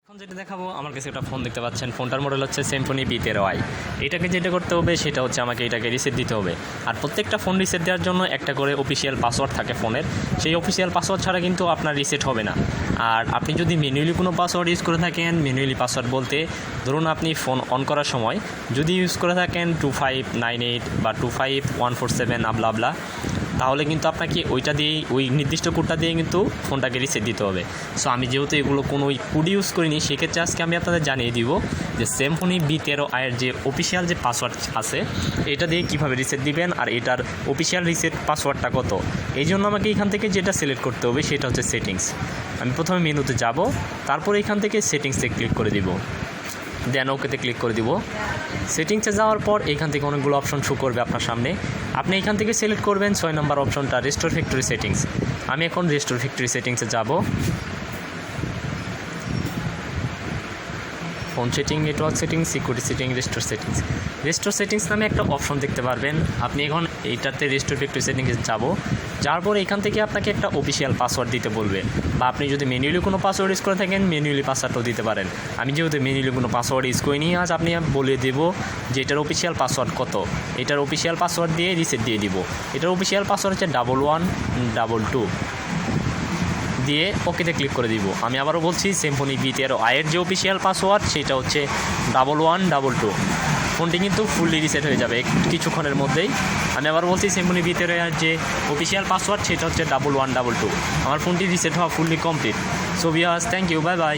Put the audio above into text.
এখন যেটা দেখাবো, আমার কাছে একটা ফোন দেখতে পাচ্ছেন, ফোনটার মডেল হচ্ছে Symphony B13i। এটাকে যেটা করতে হবে সেটা হচ্ছে আমাকে এটাকে রিসেট দিতে হবে। আর প্রত্যেকটা ফোন রিসেট দেওয়ার জন্য একটা করে অফিসিয়াল পাসওয়ার্ড থাকে ফোনের। সেই অফিসিয়াল পাসওয়ার্ড ছাড়া কিন্তু আপনার রিসেট হবে না। আর আপনি যদি ম্যানুয়ালি কোনো পাসওয়ার্ড ইউজ করে থাকেন, ম্যানুয়ালি পাসওয়ার্ড বলতে ধরুন আপনি ফোন অন করার সময় যদি ইউজ করে থাকেন 2598 বা 25147 আবলা আবলা, তাহলে কিন্তু আপনাকে ওইটা দিয়েই, ওই নির্দিষ্ট কোডটা দিয়ে কিন্তু ফোনটাকে রিসেট দিতে হবে। সো আমি যেহেতু এগুলো কোনো ওই কোড ইউজ করিনি, সেক্ষেত্রে আজকে আমি আপনাদের জানিয়ে দিব যে Symphony B13i এর যে অফিসিয়াল যে পাসওয়ার্ড আছে এটা দিয়ে কীভাবে রিসেট দিবেন আর এটার অফিসিয়াল রিসেট পাসওয়ার্ডটা কত। এই জন্য আমাকে এখান থেকে যেটা সিলেক্ট করতে হবে সেটা হচ্ছে সেটিংস। আমি প্রথমে মেনুতে যাব, তারপর এখান থেকে সেটিংসে ক্লিক করে দিব, দেন ওকেতে ক্লিক করে দিব। সেটিংসে যাওয়ার পর এখান থেকে অনেকগুলো অপশন শো করবে আপনার সামনে। আপনি এখান থেকে সিলেক্ট করবেন 6 নম্বর অপশনটা, রেস্টোর ফ্যাক্টরি সেটিংস। আমি এখন রেস্টোর ফ্যাক্টরি সেটিংসে যাব। Phone setting, network setting, security setting, restore settings. Restore settings নামে একটা অপশন দেখতে পারবেন। আপনি এখন এইটাতে রেস্টোর ফ্যাক্টরি সেটিংসে যাওয়ার পর এখান থেকে আপনাকে একটা অফিসিয়াল পাসওয়ার্ড দিতে বলবে, বা আপনি যদি ম্যানুয়ালি কোনো পাসওয়ার্ড ইউজ করে থাকেন ম্যানুয়ালি পাসওয়ার্ডটাও দিতে পারেন। আমি যেহেতু ম্যানুয়ালি কোনো পাসওয়ার্ড ইউজ করিনি, আজ আপনি বলে দেবো যে এটার অফিসিয়াল পাসওয়ার্ড কত। এটার অফিসিয়াল পাসওয়ার্ড দিয়ে রিসেট দিয়ে দিব। এটার অফিসিয়াল পাসওয়ার্ড হচ্ছে 1122 দিয়ে ওকেতে ক্লিক করে দিব। আমি আবারও বলছি, Symphony B13i এর যে অফিসিয়াল পাসওয়ার্ড সেটা হচ্ছে 1122। ফোনটি কিন্তু ফুললি রিসেট হয়ে যাবে কিছুক্ষণের মধ্যেই। আমি আবার বলছি, Symphony B13i এর যে অফিসিয়াল পাসওয়ার্ড সেটা হচ্ছে 1122। আমার ফোনটি রিসেট হওয়া fully complete. So viewers, thank you, bye by.